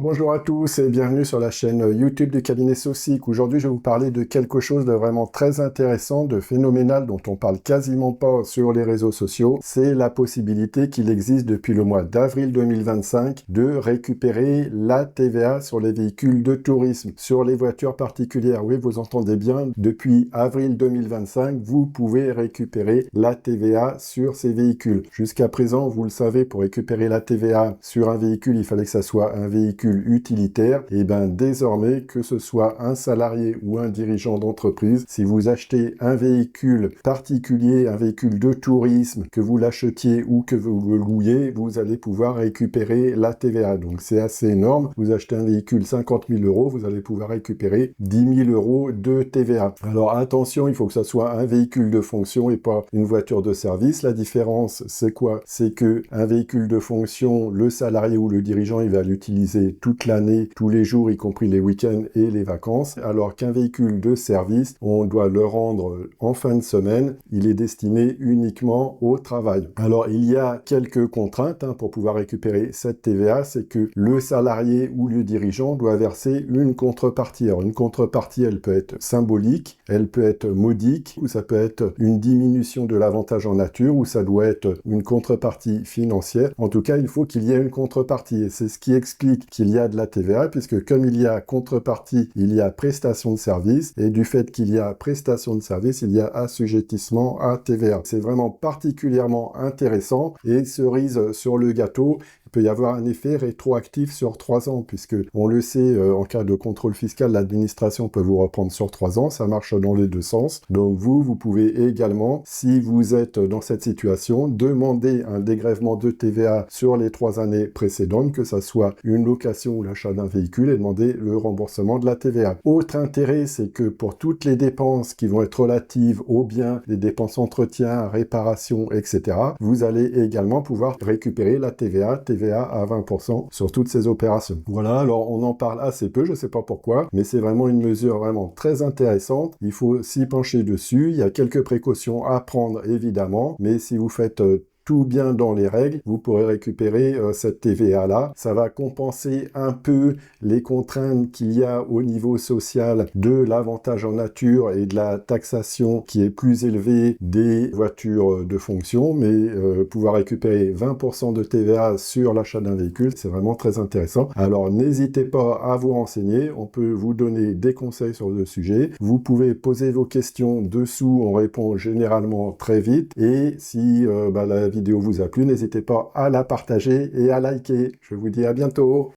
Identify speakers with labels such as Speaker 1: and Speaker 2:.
Speaker 1: Bonjour à tous et bienvenue sur la chaîne YouTube du cabinet Saucic. Aujourd'hui, je vais vous parler de quelque chose de vraiment très intéressant, de phénoménal, dont on parle quasiment pas sur les réseaux sociaux. C'est la possibilité qu'il existe depuis le mois d'avril 2025 de récupérer la TVA sur les véhicules de tourisme, sur les voitures particulières. Oui, vous entendez bien, depuis avril 2025, vous pouvez récupérer la TVA sur ces véhicules. Jusqu'à présent, vous le savez, pour récupérer la TVA sur un véhicule, il fallait que ça soit un véhicule utilitaire. Et bien désormais, que ce soit un salarié ou un dirigeant d'entreprise, si vous achetez un véhicule particulier, un véhicule de tourisme, que vous l'achetiez ou que vous le louiez, vous allez pouvoir récupérer la TVA. Donc c'est assez énorme. Vous achetez un véhicule 50 000 €, vous allez pouvoir récupérer 10 000 € de TVA. Alors attention, il faut que ça soit un véhicule de fonction et pas une voiture de service. La différence, c'est quoi? C'est que un véhicule de fonction, le salarié ou le dirigeant, il va l'utiliser toute l'année, tous les jours, y compris les week-ends et les vacances, alors qu'un véhicule de service, on doit le rendre en fin de semaine, il est destiné uniquement au travail. Alors, il y a quelques contraintes pour pouvoir récupérer cette TVA, c'est que le salarié ou le dirigeant doit verser une contrepartie. Alors, une contrepartie, elle peut être symbolique, elle peut être modique, ou ça peut être une diminution de l'avantage en nature, ou ça doit être une contrepartie financière. En tout cas, il faut qu'il y ait une contrepartie, et c'est ce qui explique qu'il y a de la TVA, puisque comme il y a contrepartie, il y a prestation de service, et du fait qu'il y a prestation de service, il y a assujettissement à TVA. C'est vraiment particulièrement intéressant, et cerise sur le gâteau, il peut y avoir un effet rétroactif sur 3 ans, puisque on le sait, en cas de contrôle fiscal, l'administration peut vous reprendre sur 3 ans, ça marche dans les deux sens. Donc vous pouvez également, si vous êtes dans cette situation, demander un dégrèvement de TVA sur les 3 années précédentes, que ça soit une location ou l'achat d'un véhicule, et demander le remboursement de la TVA. Autre intérêt, c'est que pour toutes les dépenses qui vont être relatives aux biens, les dépenses entretien, réparation, etc., vous allez également pouvoir récupérer la TVA à 20% sur toutes ces opérations. Voilà, alors on en parle assez peu, je ne sais pas pourquoi, mais c'est vraiment une mesure vraiment très intéressante. Il faut s'y pencher dessus, il y a quelques précautions à prendre évidemment, mais si vous faites tout bien dans les règles, vous pourrez récupérer cette TVA-là. Ça va compenser un peu les contraintes qu'il y a au niveau social de l'avantage en nature et de la taxation qui est plus élevée des voitures de fonction, mais pouvoir récupérer 20% de TVA sur l'achat d'un véhicule, c'est vraiment très intéressant. Alors n'hésitez pas à vous renseigner, on peut vous donner des conseils sur le sujet. Vous pouvez poser vos questions dessous, on répond généralement très vite, et si la vidéo vous a plu, n'hésitez pas à la partager et à liker. Je vous dis à bientôt.